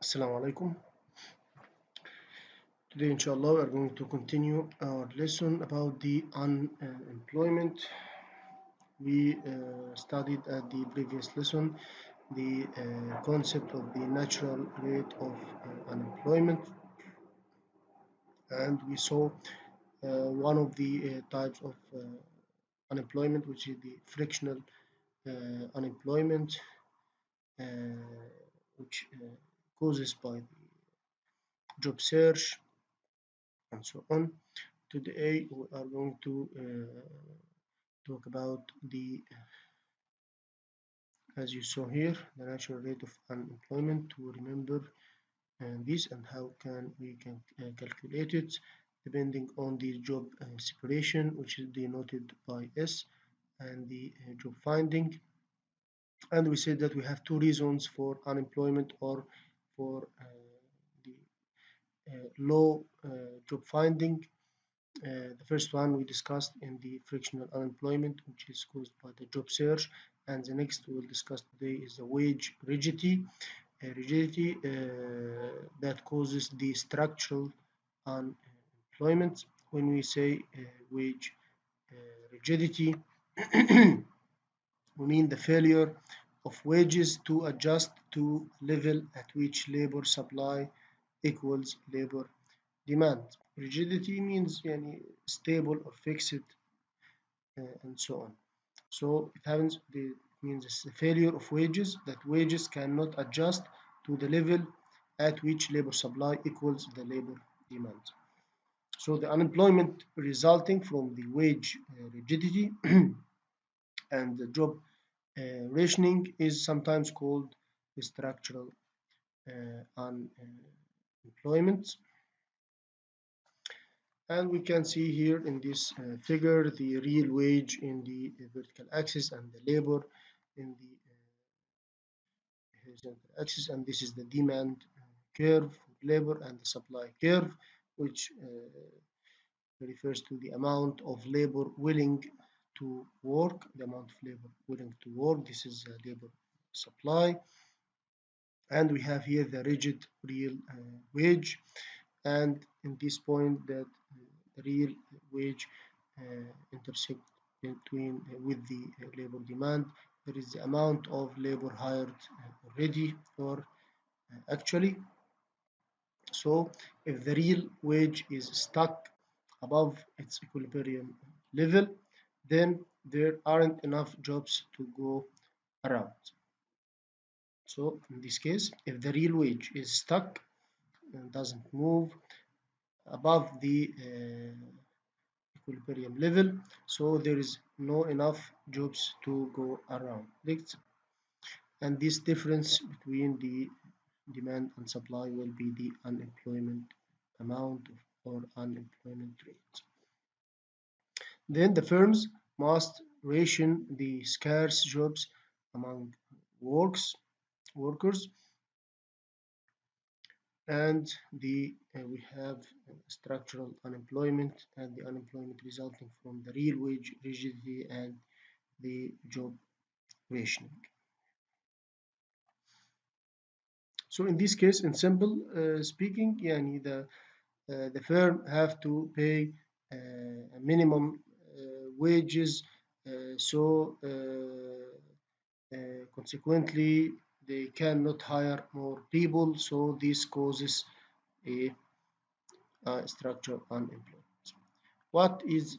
Assalamu alaikum. Today, inshallah, we are going to continue our lesson about the unemployment. We studied at the previous lesson the concept of the natural rate of unemployment, and we saw one of the types of unemployment, which is the frictional unemployment, uh, which causes by the job search and so on. Today we are going to talk about as you saw here, the natural rate of unemployment to remember this and how we can calculate it depending on the job separation, which is denoted by S, and the job finding. And we said that we have two reasons for unemployment or for the low job finding. The first one we discussed in the frictional unemployment, which is caused by the job search, and the next we'll discuss today is the wage rigidity, that causes the structural unemployment. When we say wage rigidity, we mean the failure of wages to adjust to level at which labor supply equals labor demand. Rigidity means stable or fixed and so on. So it happens, it means it's the failure of wages, that wages cannot adjust to the level at which labor supply equals the labor demand. So the unemployment resulting from the wage rigidity and the job rationing is sometimes called the structural unemployment. And we can see here in this figure the real wage in the vertical axis and the labor in the horizontal axis, and this is the demand curve for labor and the supply curve, which refers to the amount of labor willing to work, the amount of labor willing to work. This is labor supply, and we have here the rigid real wage, and in this point that the real wage intersect between with the labor demand. There is the amount of labor hired already or actually. So if the real wage is stuck above its equilibrium level, then there aren't enough jobs to go around. So in this case, if the real wage is stuck and doesn't move above the equilibrium level, so there is no enough jobs to go around. And this difference between the demand and supply will be the unemployment amount or unemployment rate. Then the firms must ration the scarce jobs among workers, and we have structural unemployment and the unemployment resulting from the real wage rigidity and the job rationing. So in this case, in simple speaking, the firm have to pay minimum wages, so consequently they cannot hire more people, so this causes a structural unemployment. What is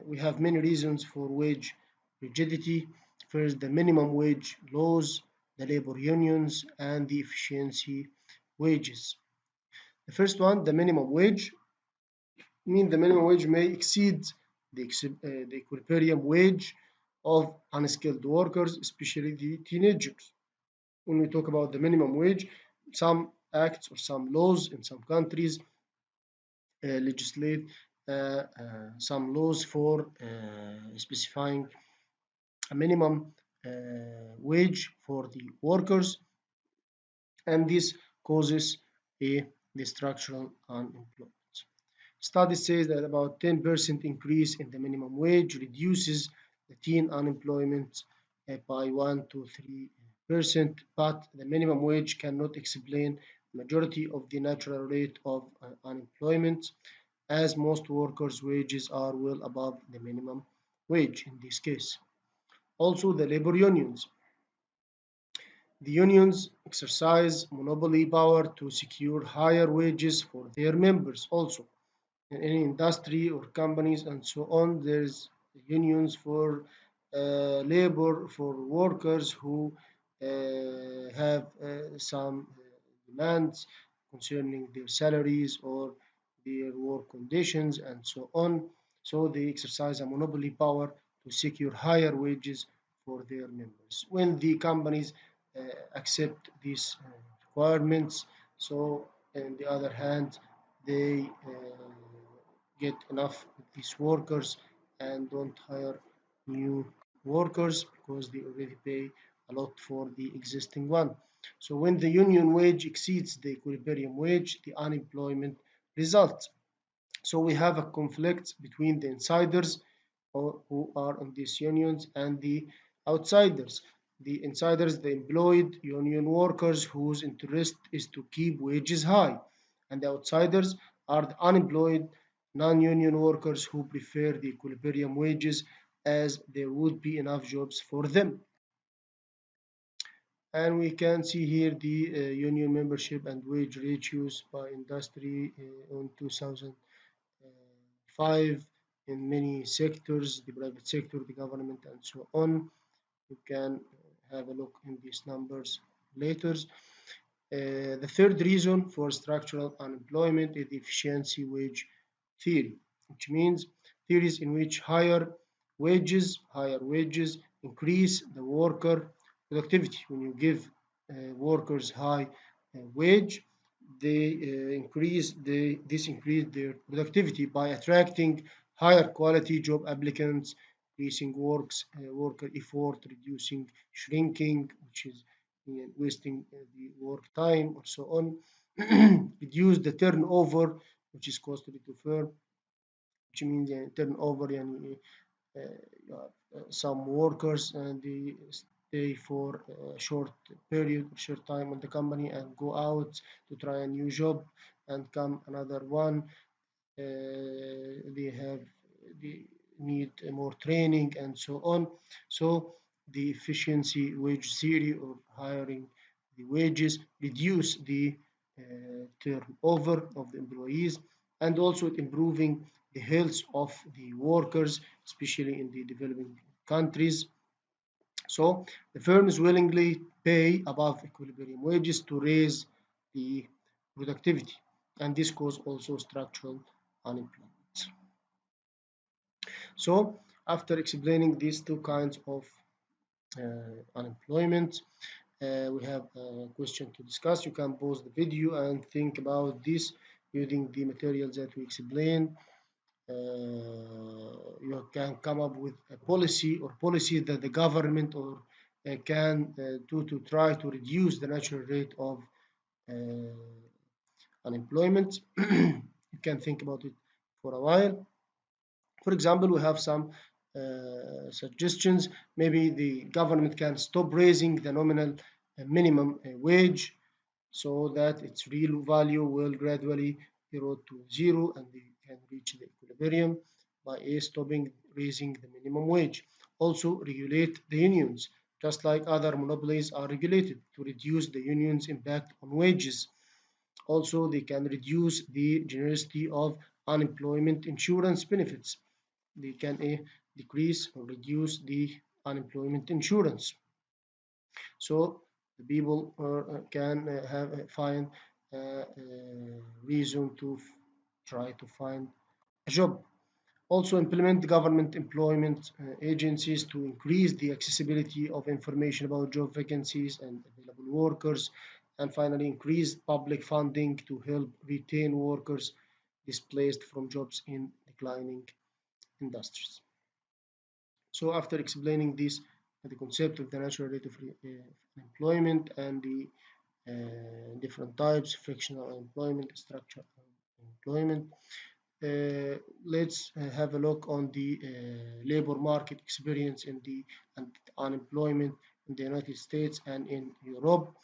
we have many reasons for wage rigidity. First, the minimum wage laws, the labor unions, and the efficiency wages. The first one, the minimum wage, the minimum wage may exceed the equilibrium wage of unskilled workers, especially the teenagers. When we talk about the minimum wage, some acts or some laws in some countries legislate some laws for specifying a minimum wage for the workers, and this causes the structural unemployment. Study says that about 10% increase in the minimum wage reduces the teen unemployment by 1 to 3%, but the minimum wage cannot explain majority of the natural rate of unemployment, as most workers' wages are well above the minimum wage in this case. Also, the labor unions. The unions exercise monopoly power to secure higher wages for their members also. In any industry or companies and so on, there's unions for labor, for workers who have some demands concerning their salaries or their work conditions and so on. So they exercise a monopoly power to secure higher wages for their members. When the companies accept these requirements, so on the other hand, they get enough of these workers and don't hire new workers because they already pay a lot for the existing one. So when the union wage exceeds the equilibrium wage, the unemployment results. So we have a conflict between the insiders who are on these unions and the outsiders. The insiders, the employed union workers whose interest is to keep wages high, and the outsiders are the unemployed non-union workers who prefer the equilibrium wages as there would be enough jobs for them. And we can see here the union membership and wage ratios by industry on 2005 in many sectors, the private sector, the government, and so on. You can have a look in these numbers later. The third reason for structural unemployment is the efficiency wage theory, which means theories in which higher wages increase the worker productivity. When you give workers high wage, they this increase their productivity by attracting higher quality job applicants, increasing worker effort, reducing shrinking, which is wasting the work time or so on, reduce the turnover, which is costly to firm, which means turnover يعني you have some workers and they stay for a short period, short time on the company and go out to try a new job and come another one. They need more training and so on. So the efficiency wage theory of hiring the wages reduce the turnover of the employees and also improving the health of the workers, especially in the developing countries. So the firms willingly pay above equilibrium wages to raise the productivity, and this causes also structural unemployment. So after explaining these two kinds of unemployment, we have a question to discuss. You can pause the video and think about this using the materials that we explained. You can come up with a policy or policies that the government or can do to try to reduce the natural rate of uh, unemployment. You can think about it for a while. For example, we have some suggestions. Maybe the government can stop raising the nominal minimum wage so that its real value will gradually erode to zero and they can reach the equilibrium by stopping raising the minimum wage. Also, regulate the unions, just like other monopolies are regulated to reduce the union's impact on wages. Also, they can reduce the generosity of unemployment insurance benefits. They can decrease or reduce the unemployment insurance. So the people can have find reason to try to find a job. Also implement government employment agencies to increase the accessibility of information about job vacancies and available workers. And finally, increase public funding to help retain workers displaced from jobs in declining industries. So after explaining this, the concept of the natural rate of employment and the different types, frictional unemployment, structural employment, let's have a look on the labor market experience in the and unemployment in the United States and in Europe.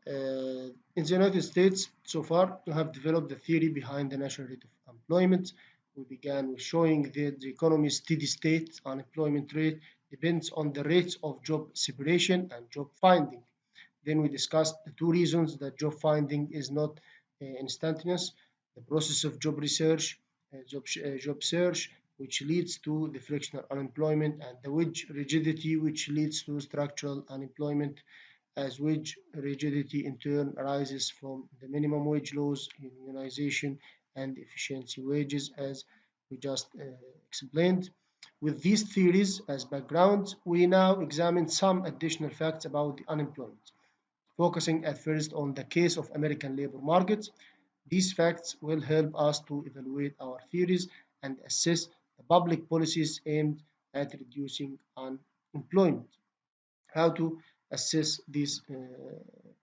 In the United States, so far, we have developed the theory behind the natural rate of employment. We began with showing that the economy's steady state unemployment rate depends on the rates of job separation and job finding. Then we discussed the two reasons that job finding is not instantaneous, the process of job search, which leads to the frictional unemployment, and the wage rigidity, which leads to structural unemployment, as wage rigidity in turn arises from the minimum wage laws, unionization, and efficiency wages, as we just explained. With these theories as background, we now examine some additional facts about the unemployment, focusing at first on the case of American labor markets. These facts will help us to evaluate our theories and assess the public policies aimed at reducing unemployment. How to assess these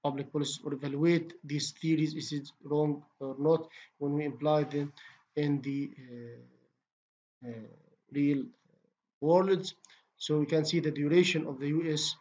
public policies or evaluate these theories, is it wrong or not when we apply them in the real world. So we can see the duration of the US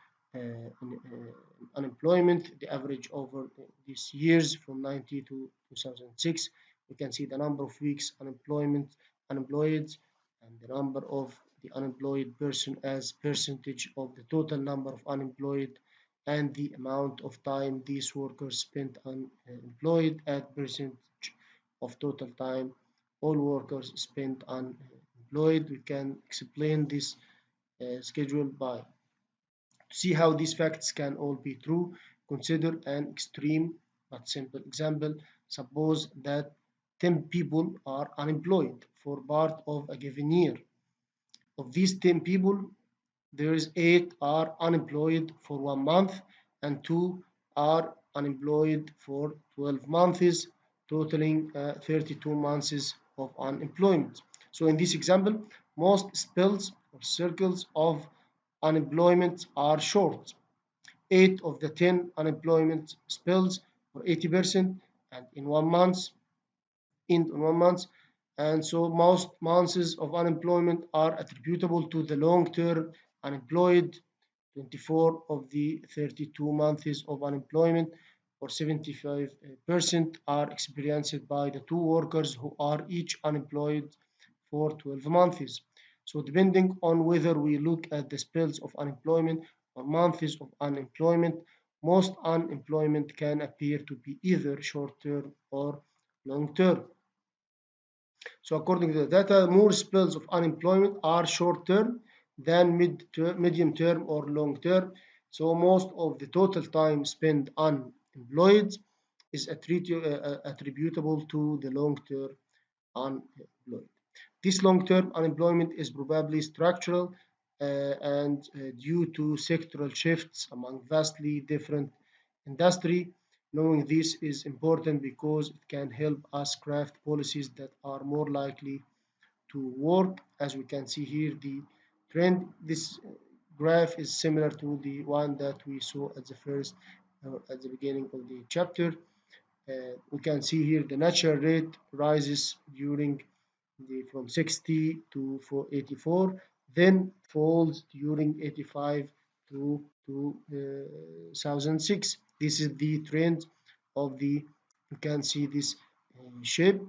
unemployment, the average over these years from 90 to 2006. We can see the number of weeks unemployed, and the number of the unemployed person as percentage of the total number of unemployed, and the amount of time these workers spent unemployed at percentage of total time all workers spent unemployed. We can explain this schedule by to see how these facts can all be true. Consider an extreme but simple example. Suppose that 10 people are unemployed for part of a given year. Of these 10 people, there is 8 are unemployed for 1 month and 2 are unemployed for 12 months, totaling 32 months of unemployment. So in this example, most spells or circles of unemployment are short. 8 of the 10 unemployment spells for 80%, and in 1 month, and so most months of unemployment are attributable to the long-term unemployed. 24 of the 32 months of unemployment, or 75%, are experienced by the two workers who are each unemployed for 12 months. So depending on whether we look at the spells of unemployment or months of unemployment, most unemployment can appear to be either short-term or long-term. So according to the data, more spells of unemployment are short-term than medium-term or long-term. So most of the total time spent unemployed is attributable to the long-term unemployed. This long-term unemployment is probably structural and due to sectoral shifts among vastly different industry. Knowing this is important because it can help us craft policies that are more likely to work. As we can see here, the trend, this graph is similar to the one that we saw at the first, at the beginning of the chapter. We can see here the natural rate rises during from 60 to 84, then falls during 85 to 2006. This is the trend of the, you can see this shape.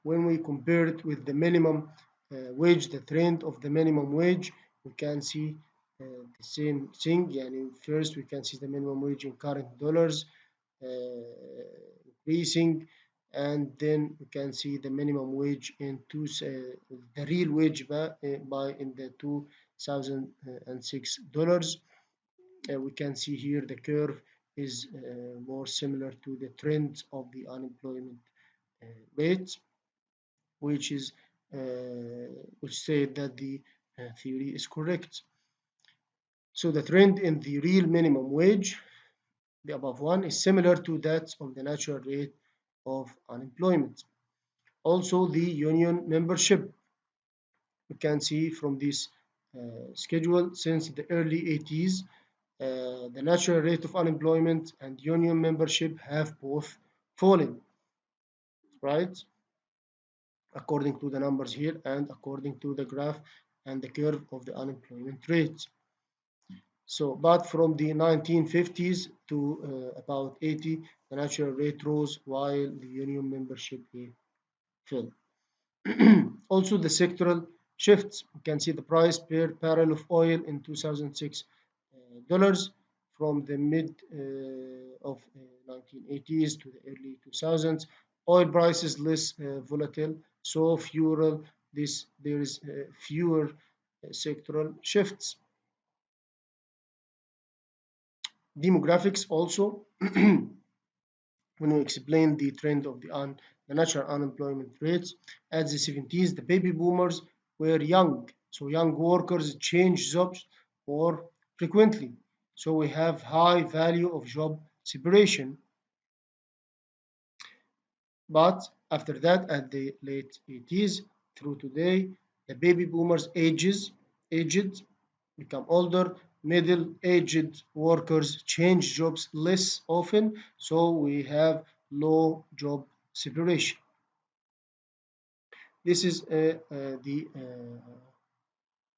When we compare it with the minimum wage, the trend of the minimum wage, we can see the same thing. Yani first, we can see the minimum wage in current dollars increasing, and then we can see the minimum wage in the real wage by in the 2006 dollars. We can see here the curve is more similar to the trend of the unemployment rate, which is which say that the theory is correct. So the trend in the real minimum wage, the above one, is similar to that of the natural rate of unemployment. Also, the union membership, we can see from this schedule since the early 80s, the natural rate of unemployment and union membership have both fallen, right? According to the numbers here and according to the graph and the curve of the unemployment rate. So, but from the 1950s to about 80, the natural rate rose while the union membership rate fell. Also, the sectoral shifts. You can see the price per barrel of oil in 2006 dollars from the mid of 1980s to the early 2000s. Oil prices less volatile, so fewer there is fewer sectoral shifts. Demographics also. When we explain the trend of the natural unemployment rates at the 70s, the baby boomers were young, so young workers change jobs more frequently. So we have high value of job separation. But after that, at the late 80s through today, the baby boomers aged, become older, middle-aged workers change jobs less often, so we have low job separation. This is the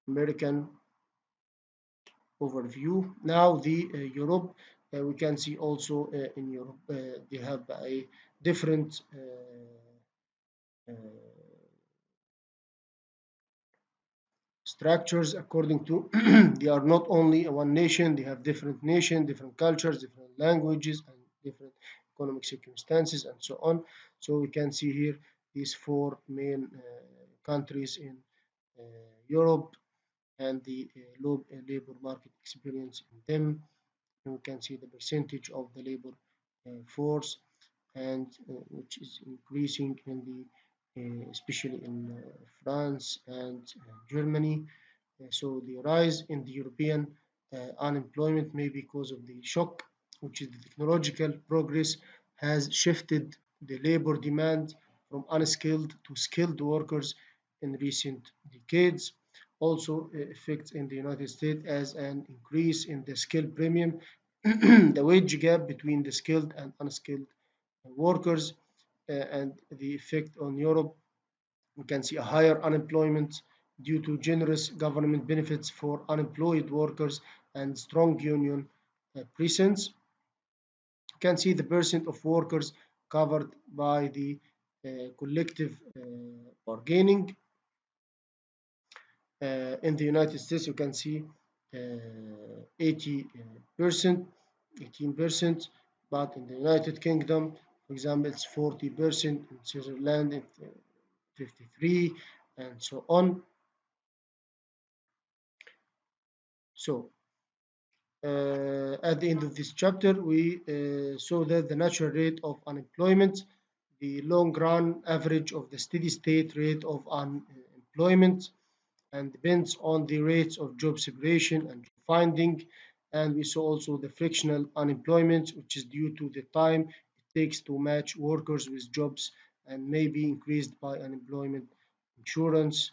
American overview. Now the Europe, we can see also in Europe they have a different uh, structures according to they are not only one nation, they have different nation, different cultures, different languages, and different economic circumstances, and so on. So we can see here these four main countries in uh, Europe and the low labor market experience in them. And we can see the percentage of the labor force and which is increasing in the especially in France and Germany. So the rise in the European unemployment may be because of the shock, which is the technological progress has shifted the labor demand from unskilled to skilled workers in recent decades. Also effects in the United States as an increase in the skill premium, the wage gap between the skilled and unskilled workers, and the effect on Europe. We can see a higher unemployment due to generous government benefits for unemployed workers and strong union presence. You can see the percent of workers covered by the collective bargaining. In the United States, you can see 80%, 18%, but in the United Kingdom, for example, it's 40%, in Switzerland, it's 53, and so on. So, at the end of this chapter, we saw that the natural rate of unemployment, the long run average of the steady state rate of unemployment, and depends on the rates of job separation and job finding. And we saw also the frictional unemployment, which is due to the time it takes to match workers with jobs and may be increased by unemployment insurance.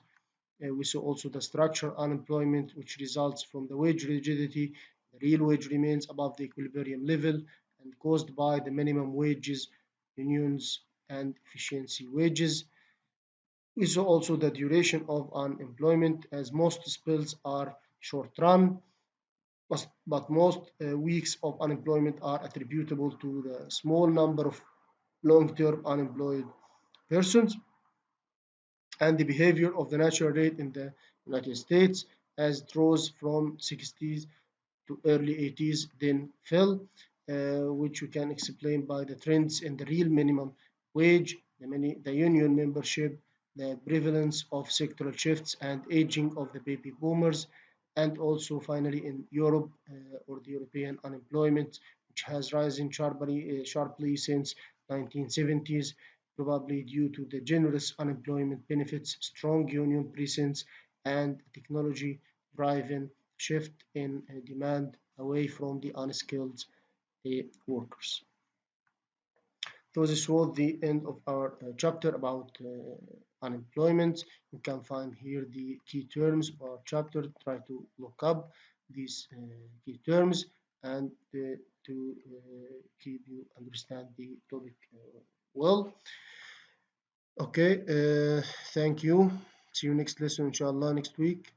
We saw also the structural unemployment, which results from the wage rigidity. The real wage remains above the equilibrium level and caused by the minimum wages, unions, and efficiency wages. We saw also the duration of unemployment, as most spells are short run, but most weeks of unemployment are attributable to the small number of long term unemployed persons. And the behavior of the natural rate in the United States as it rose from 60s to early 80s, then fell, which we can explain by the trends in the real minimum wage, the union membership, the prevalence of sectoral shifts and aging of the baby boomers, and also finally in Europe or the European unemployment, which has risen sharply since 1970s, probably due to the generous unemployment benefits, strong union presence, and technology-driven shift in demand away from the unskilled workers. So this was the end of our chapter about unemployment. You can find here the key terms of our chapter. Try to look up these key terms and to keep you understand the topic well. Okay, thank you. See you next lesson, inshallah, next week.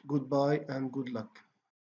Goodbye and good luck.